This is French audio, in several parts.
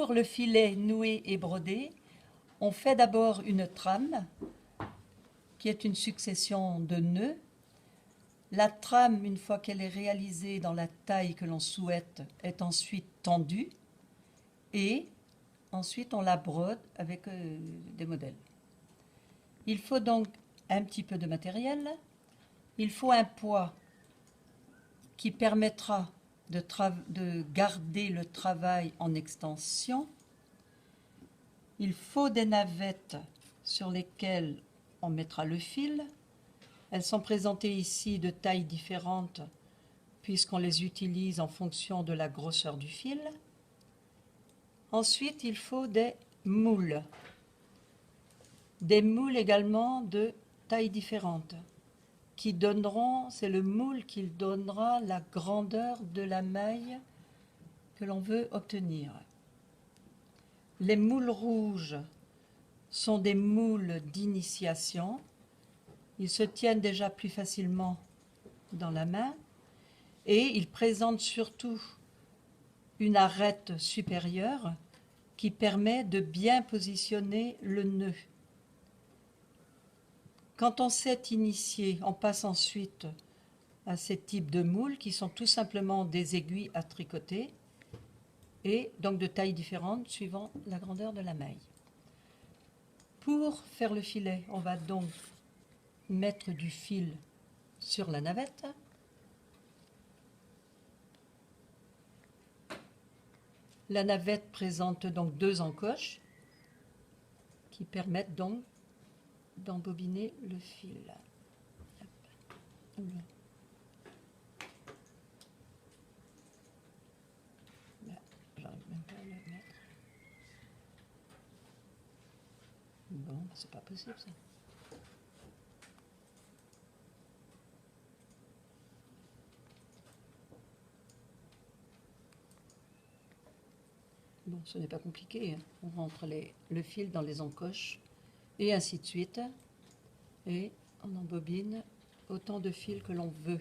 Pour le filet noué et brodé, on fait d'abord une trame qui est une succession de nœuds. La trame, une fois qu'elle est réalisée dans la taille que l'on souhaite, est ensuite tendue et ensuite on la brode avec des modèles. Il faut donc un petit peu de matériel, il faut un poids qui permettra de garder le travail en extension. Il faut des navettes sur lesquelles on mettra le fil. Elles sont présentées ici de tailles différentes puisqu'on les utilise en fonction de la grosseur du fil. Ensuite, il faut des moules. Des moules également de tailles différentes qui donneront, c'est le moule qui donnera la grandeur de la maille que l'on veut obtenir. Les moules rouges sont des moules d'initiation. Ils se tiennent déjà plus facilement dans la main et ils présentent surtout une arête supérieure qui permet de bien positionner le nœud. Quand on s'est initié, on passe ensuite à ces types de moules qui sont tout simplement des aiguilles à tricoter et donc de tailles différentes suivant la grandeur de la maille. Pour faire le filet, on va donc mettre du fil sur la navette. La navette présente donc deux encoches qui permettent donc d'embobiner le fil. J'arrive même pas à le mettre. Bon, c'est pas possible ça. Bon, ce n'est pas compliqué, hein. On rentre le fil dans les encoches et ainsi de suite. Et on embobine autant de fils que l'on veut.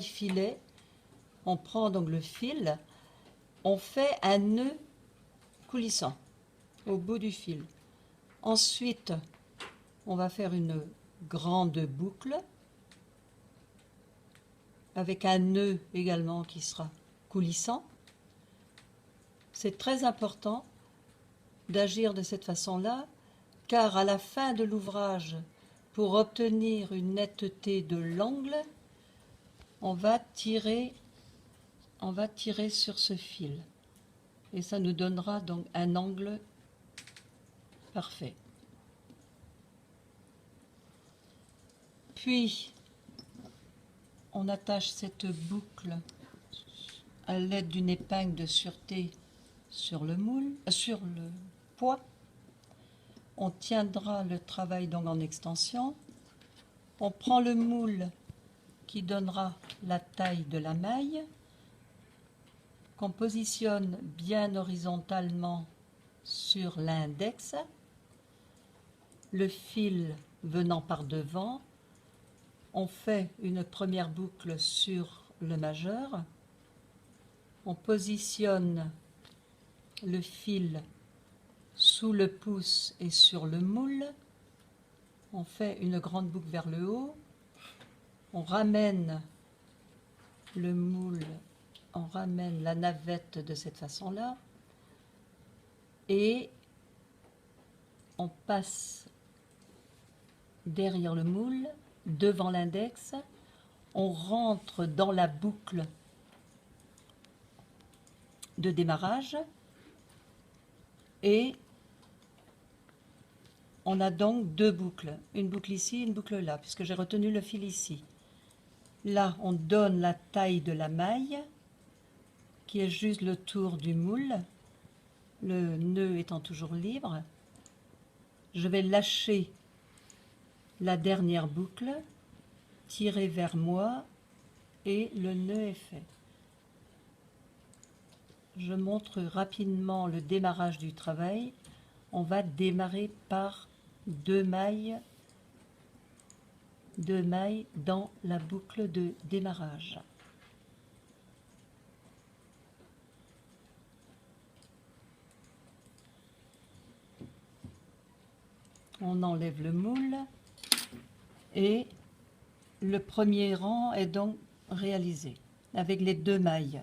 Filet, on prend donc le fil, on fait un nœud coulissant au bout du fil. Ensuite, on va faire une grande boucle avec un nœud également qui sera coulissant. C'est très important d'agir de cette façon-là, car à la fin de l'ouvrage, pour obtenir une netteté de l'angle, on va tirer sur ce fil. Et ça nous donnera donc un angle parfait. Puis, on attache cette boucle à l'aide d'une épingle de sûreté sur le moule, sur le poids. On tiendra le travail donc en extension. On prend le moule qui donnera la taille de la maille, qu'on positionne bien horizontalement sur l'index, le fil venant par devant. On fait une première boucle sur le majeur, on positionne le fil sous le pouce et sur le moule, on fait une grande boucle vers le haut, on ramène le moule, on ramène la navette de cette façon-là et on passe derrière le moule, devant l'index, on rentre dans la boucle de démarrage et on a donc deux boucles, une boucle ici, une boucle là, puisque j'ai retenu le fil ici. Là, on donne la taille de la maille, qui est juste le tour du moule, le nœud étant toujours libre. Je vais lâcher la dernière boucle, tirer vers moi, et le nœud est fait. Je montre rapidement le démarrage du travail. On va démarrer par deux mailles 2 mailles dans la boucle de démarrage. On enlève le moule et le premier rang est donc réalisé avec les 2 mailles.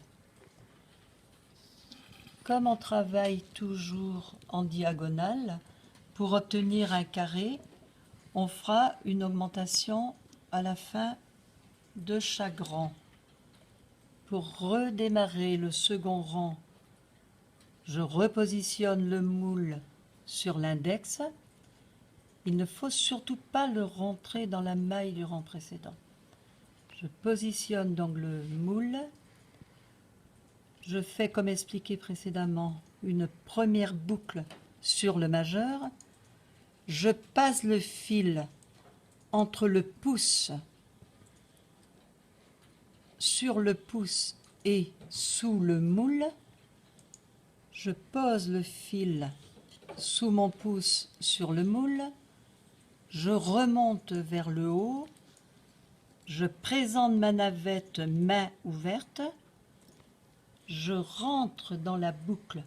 Comme on travaille toujours en diagonale, pour obtenir un carré, on fera une augmentation à la fin de chaque rang. Pour redémarrer le second rang, je repositionne le moule sur l'index. Il ne faut surtout pas le rentrer dans la maille du rang précédent. Je positionne donc le moule. Je fais, comme expliqué précédemment, une première boucle sur le majeur. Je passe le fil entre le pouce, sur le pouce et sous le moule. Je pose le fil sous mon pouce sur le moule. Je remonte vers le haut. Je présente ma navette main ouverte. Je rentre dans la boucle,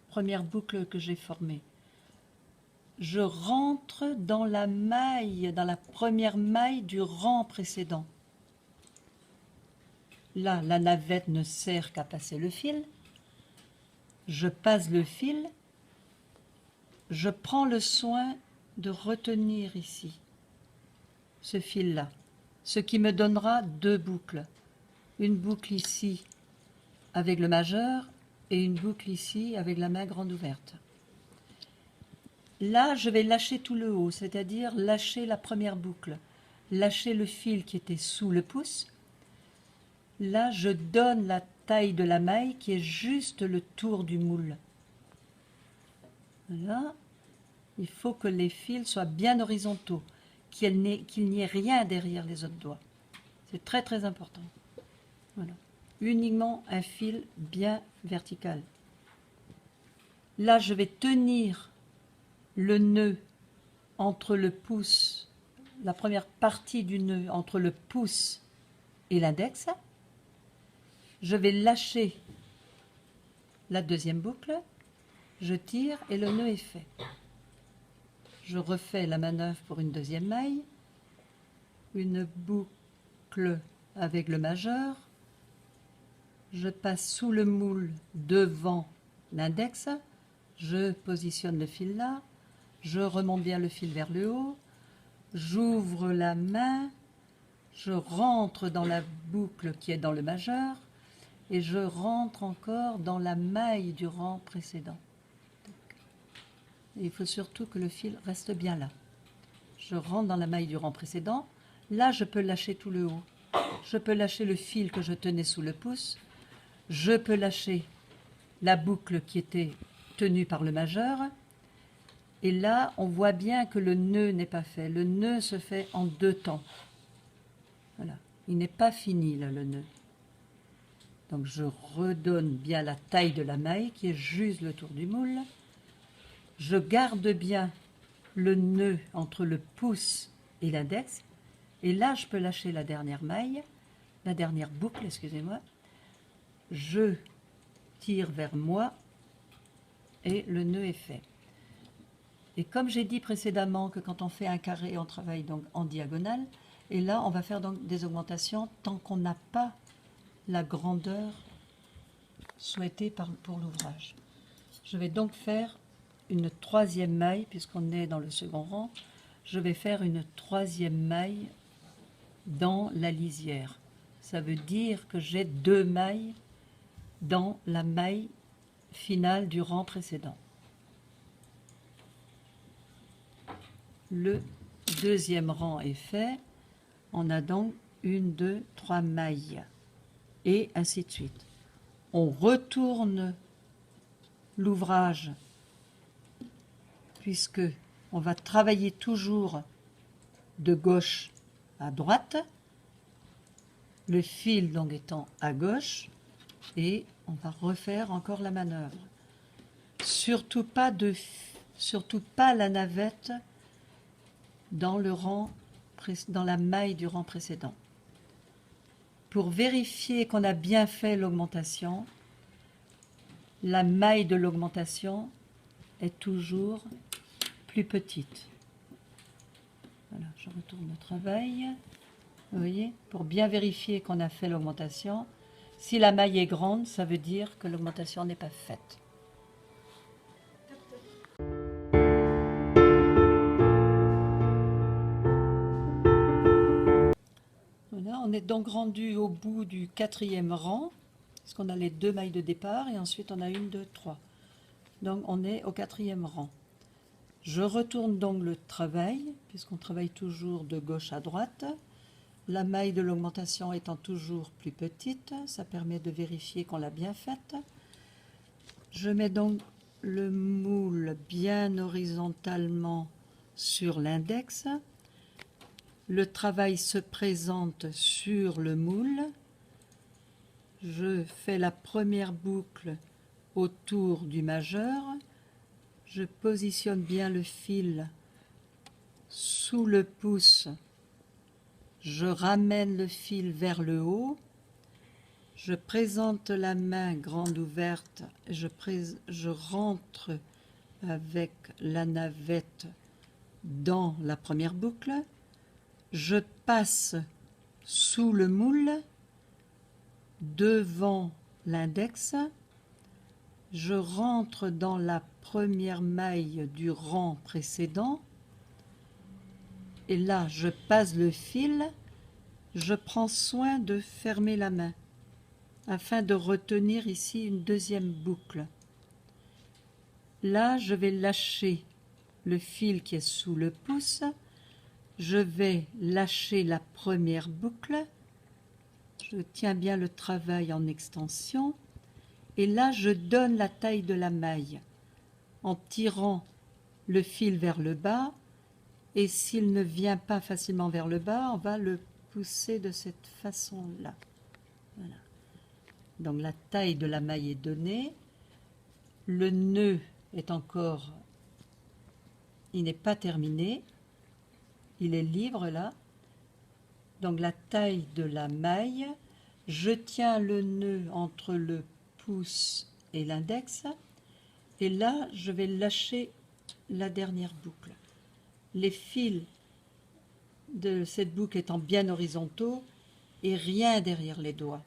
première boucle que j'ai formée. Je rentre dans la maille, dans la première maille du rang précédent. Là, la navette ne sert qu'à passer le fil. Je passe le fil. Je prends le soin de retenir ici ce fil-là, ce qui me donnera 2 boucles. Une boucle ici avec le majeur et une boucle ici avec la main grande ouverte. Là, je vais lâcher tout le haut, c'est-à-dire lâcher la première boucle, lâcher le fil qui était sous le pouce. Là, je donne la taille de la maille qui est juste le tour du moule. Là, il faut que les fils soient bien horizontaux, qu'il n'y ait rien derrière les autres doigts. C'est très très important. Voilà. Uniquement un fil bien vertical. Là, je vais tenir le nœud entre le pouce, la première partie du nœud entre le pouce et l'index. Je vais lâcher la deuxième boucle, je tire et le nœud est fait. Je refais la manœuvre pour une deuxième maille, une boucle avec le majeur, je passe sous le moule devant l'index, je positionne le fil là, je remonte bien le fil vers le haut, j'ouvre la main, je rentre dans la boucle qui est dans le majeur et je rentre encore dans la maille du rang précédent. Et il faut surtout que le fil reste bien là. Je rentre dans la maille du rang précédent, là je peux lâcher tout le haut. Je peux lâcher le fil que je tenais sous le pouce, je peux lâcher la boucle qui était tenue par le majeur. Et là, on voit bien que le nœud n'est pas fait. Le nœud se fait en 2 temps. Voilà. Il n'est pas fini, là, le nœud. Donc, je redonne bien la taille de la maille, qui est juste le tour du moule. Je garde bien le nœud entre le pouce et l'index. Et là, je peux lâcher la dernière maille, la dernière boucle, excusez-moi. Je tire vers moi et le nœud est fait. Et comme j'ai dit précédemment que quand on fait un carré, on travaille donc en diagonale, et là, on va faire donc des augmentations tant qu'on n'a pas la grandeur souhaitée pour l'ouvrage. Je vais donc faire une 3e maille, puisqu'on est dans le second rang, je vais faire une 3e maille dans la lisière. Ça veut dire que j'ai 2 mailles dans la maille finale du rang précédent. Le 2e rang est fait. On a donc 1, 2, 3 mailles. Et ainsi de suite. On retourne l'ouvrage puisque on va travailler toujours de gauche à droite. Le fil donc étant à gauche. Et on va refaire encore la manœuvre. Surtout pas la navette dans le rang dans la maille du rang précédent. Pour vérifier qu'on a bien fait l'augmentation, la maille de l'augmentation est toujours plus petite. Voilà, je retourne au travail. Vous voyez, pour bien vérifier qu'on a fait l'augmentation, si la maille est grande, ça veut dire que l'augmentation n'est pas faite. Voilà, on est donc rendu au bout du 4e rang, parce qu'on a les 2 mailles de départ et ensuite on a 1, 2, 3. Donc on est au 4e rang. Je retourne donc le travail, puisqu'on travaille toujours de gauche à droite. La maille de l'augmentation étant toujours plus petite, ça permet de vérifier qu'on l'a bien faite. Je mets donc le moule bien horizontalement sur l'index. Le travail se présente sur le moule. Je fais la première boucle autour du majeur. Je positionne bien le fil sous le pouce. Je ramène le fil vers le haut. Je présente la main grande ouverte. Je rentre avec la navette dans la première boucle. Je passe sous le moule, devant l'index. Je rentre dans la première maille du rang précédent. Et là, je passe le fil. Je prends soin de fermer la main afin de retenir ici une deuxième boucle. Là, je vais lâcher le fil qui est sous le pouce. Je vais lâcher la première boucle. Je tiens bien le travail en extension. Et là, je donne la taille de la maille en tirant le fil vers le bas. Et s'il ne vient pas facilement vers le bas, on va le pousser de cette façon-là. Voilà. Donc la taille de la maille est donnée. Le nœud est encore... Il n'est pas terminé. Il est libre là. Donc la taille de la maille. Je tiens le nœud entre le pouce et l'index. Et là, je vais lâcher la dernière boucle. Les fils de cette boucle étant bien horizontaux et rien derrière les doigts.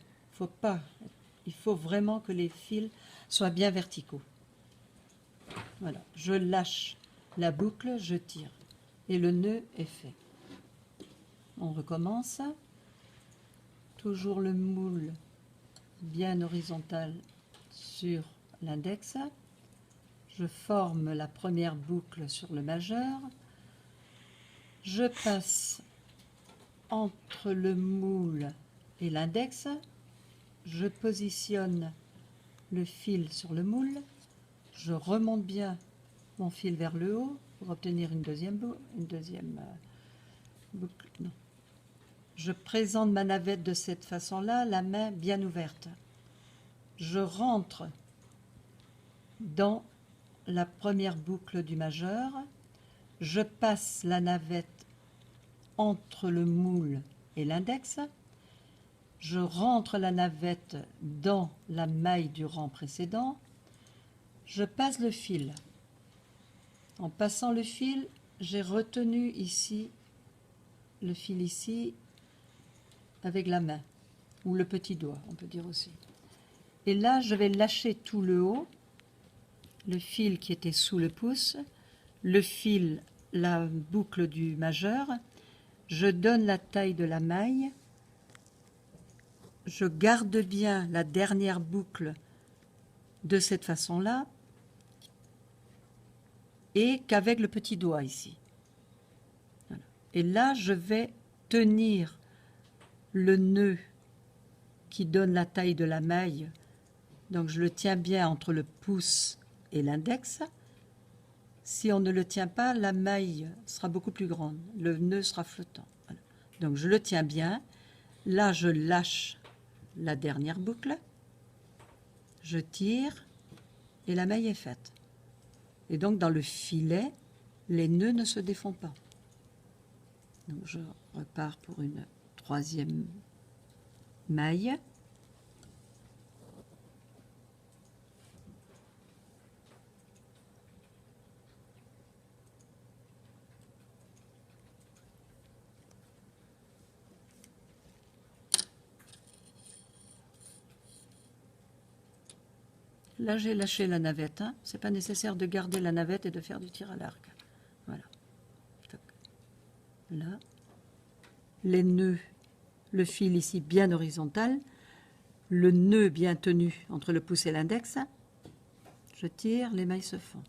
Il faut vraiment que les fils soient bien verticaux. Voilà, je lâche la boucle, je tire et le nœud est fait. On recommence. Toujours le moule bien horizontal sur l'index. Je forme la première boucle sur le majeur. Je passe entre le moule et l'index. Je positionne le fil sur le moule. Je remonte bien mon fil vers le haut pour obtenir une deuxième boucle. Non. Je présente ma navette de cette façon-là, la main bien ouverte. Je rentre dans la première boucle du majeur. Je passe la navette entre le moule et l'index. Je rentre la navette dans la maille du rang précédent. Je passe le fil. En passant le fil, j'ai retenu ici le fil ici avec la main ou le petit doigt, on peut dire aussi. Et là, je vais lâcher tout le haut, le fil qui était sous le pouce, le fil, la boucle du majeur. Je donne la taille de la maille. Je garde bien la dernière boucle de cette façon-là et qu'avec le petit doigt ici. Voilà. Et là, je vais tenir le nœud qui donne la taille de la maille. Donc, je le tiens bien entre le pouce et l'index. Si on ne le tient pas, la maille sera beaucoup plus grande. Le nœud sera flottant. Voilà. Donc, je le tiens bien. Là, je lâche la dernière boucle. Je tire et la maille est faite. Et donc, dans le filet, les nœuds ne se défont pas. Donc, je repars pour une troisième maille. Là, j'ai lâché la navette. Hein. Ce n'est pas nécessaire de garder la navette et de faire du tir à l'arc. Voilà. Là. Les nœuds, le fil ici bien horizontal. Le nœud bien tenu entre le pouce et l'index. Je tire, les mailles se font.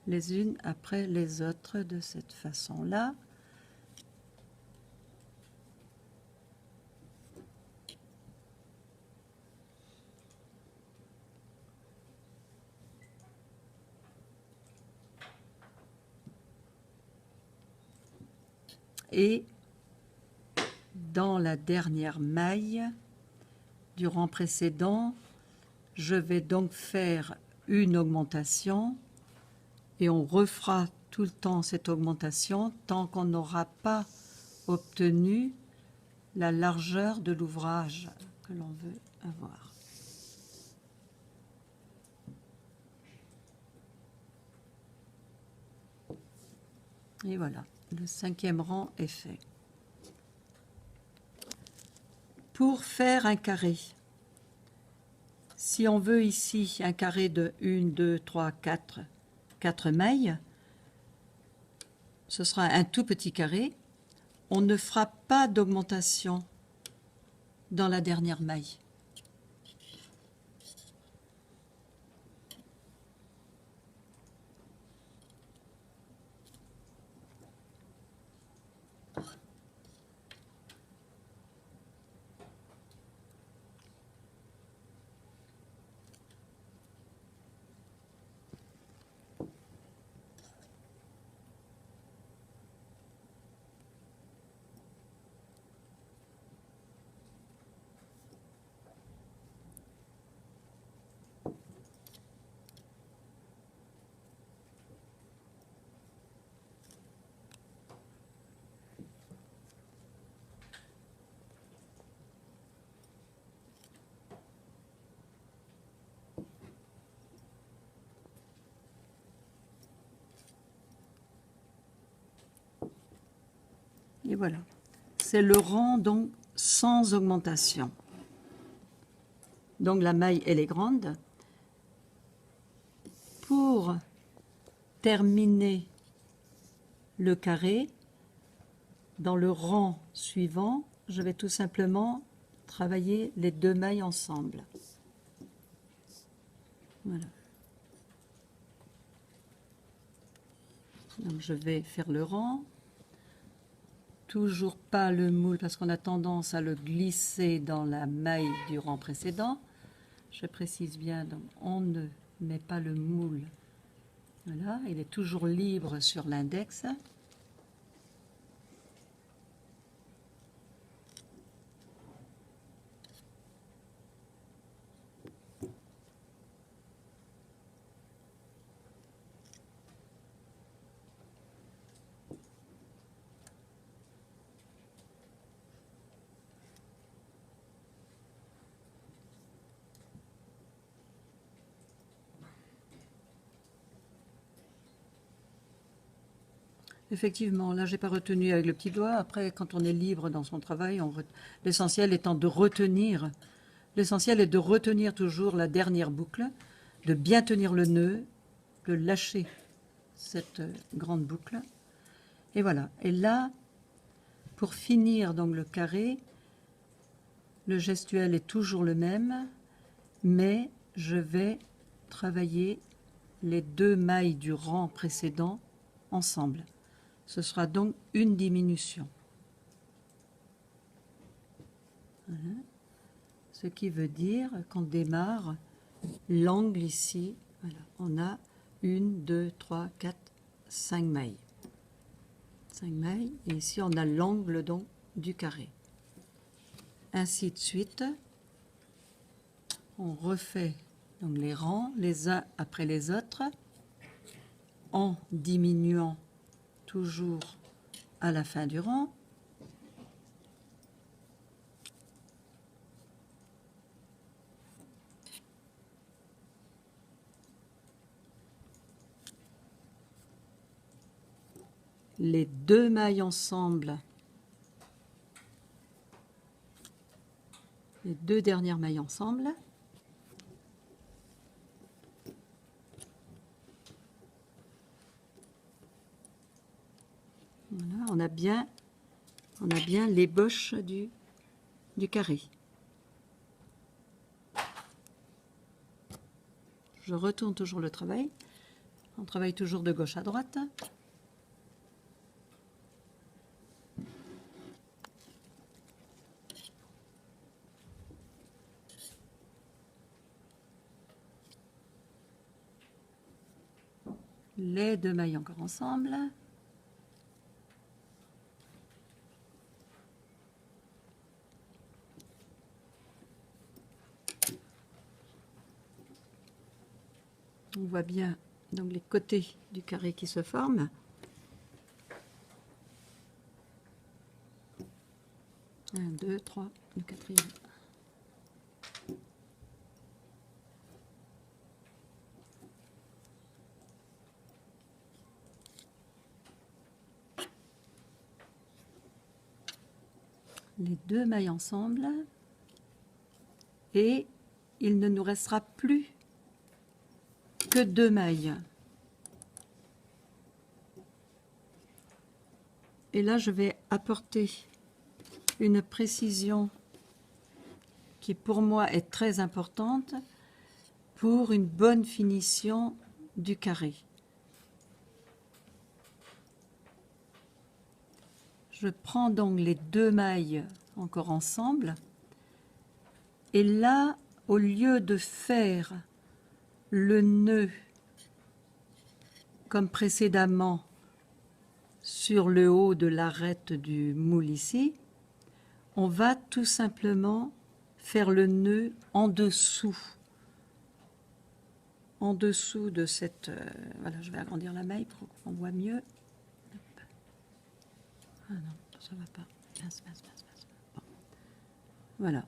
Les unes après les autres de cette façon-là. Et dans la dernière maille du rang précédent, je vais donc faire une augmentation et on refera tout le temps cette augmentation tant qu'on n'aura pas obtenu la largeur de l'ouvrage que l'on veut avoir. Et voilà. Le 5e rang est fait. Pour faire un carré, si on veut ici un carré de 1, 2, 3, 4 mailles, ce sera un tout petit carré. On ne fera pas d'augmentation dans la dernière maille. Et voilà. C'est le rang donc sans augmentation. Donc la maille, elle est grande. Pour terminer le carré, dans le rang suivant, je vais tout simplement travailler les 2 mailles ensemble. Voilà. Donc je vais faire le rang. Toujours pas le moule parce qu'on a tendance à le glisser dans la maille du rang précédent. Je précise bien, donc on ne met pas le moule. Voilà, il est toujours libre sur l'index. Effectivement, là, j'ai pas retenu avec le petit doigt. Après, quand on est libre dans son travail, l'essentiel étant de retenir. L'essentiel est de retenir toujours la dernière boucle, de bien tenir le nœud, de lâcher cette grande boucle. Et voilà. Et là, pour finir donc le carré, le gestuel est toujours le même, mais je vais travailler les 2 mailles du rang précédent ensemble. Ce sera donc une diminution. Voilà. Ce qui veut dire qu'on démarre l'angle ici. Voilà. On a 1, 2, 3, 4, 5 mailles. 5 mailles. Et ici, on a l'angle donc du carré. Ainsi de suite. On refait donc les rangs les uns après les autres en diminuant toujours à la fin du rang. les 2 mailles ensemble, les 2 dernières mailles ensemble. Voilà, on a bien l'ébauche du carré. Je retourne toujours le travail. On travaille toujours de gauche à droite. Les 2 mailles encore ensemble. On voit bien donc les côtés du carré qui se forment. Un, 2, 3, le 4e. Les 2 mailles ensemble. Et il ne nous restera plus que 2 mailles. Et là, je vais apporter une précision qui pour moi est très importante pour une bonne finition du carré. Je prends donc les 2 mailles encore ensemble et là, au lieu de faire le nœud comme précédemment sur le haut de l'arête du moule ici, on va tout simplement faire le nœud en dessous de cette... voilà, je vais agrandir la maille pour qu'on voit mieux. Hop. Ah non, ça va pas. Mince. Bon. Voilà.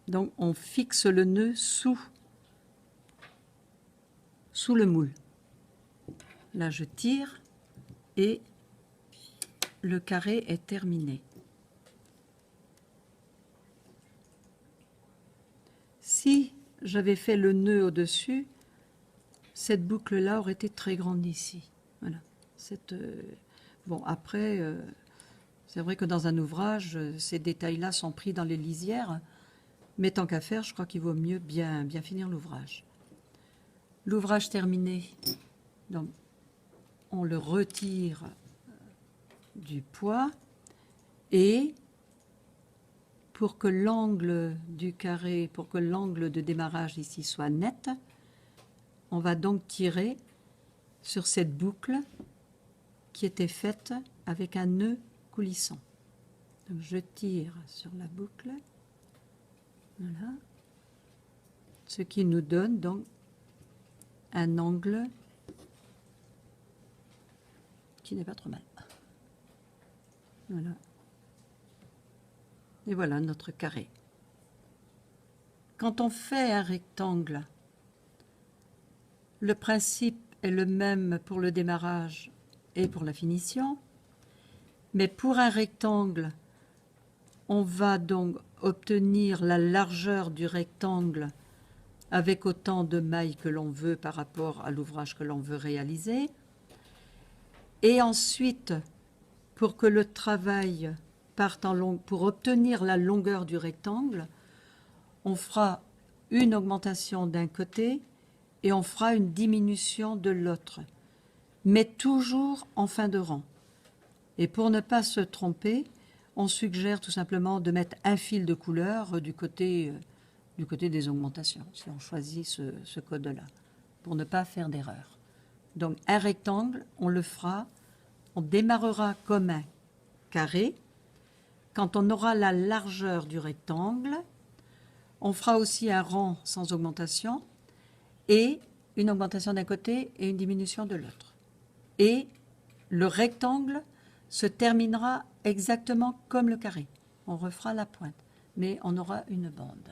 Donc on fixe le nœud sous le moule. Là, je tire et le carré est terminé. Si j'avais fait le nœud au-dessus, cette boucle-là aurait été très grande ici. Voilà. Bon, après, c'est vrai que dans un ouvrage, ces détails-là sont pris dans les lisières, mais tant qu'à faire, je crois qu'il vaut mieux bien finir l'ouvrage. L'ouvrage terminé, donc on le retire du poids et pour que l'angle du carré, pour que l'angle de démarrage ici soit net, on va donc tirer sur cette boucle qui était faite avec un nœud coulissant. Donc je tire sur la boucle, voilà, ce qui nous donne donc un angle qui n'est pas trop mal. Voilà. Et voilà notre carré. Quand on fait un rectangle, le principe est le même pour le démarrage et pour la finition, mais pour un rectangle, on va donc obtenir la largeur du rectangle avec autant de mailles que l'on veut par rapport à l'ouvrage que l'on veut réaliser. Et ensuite, pour que le travail parte en long, pour obtenir la longueur du rectangle, on fera une augmentation d'un côté et on fera une diminution de l'autre, mais toujours en fin de rang. Et pour ne pas se tromper, on suggère tout simplement de mettre un fil de couleur du côté des augmentations, si on choisit ce code-là, pour ne pas faire d'erreur. Donc un rectangle, on le fera, on démarrera comme un carré. Quand on aura la largeur du rectangle, on fera aussi un rang sans augmentation et une augmentation d'un côté et une diminution de l'autre. Et le rectangle se terminera exactement comme le carré. On refera la pointe, mais on aura une bande.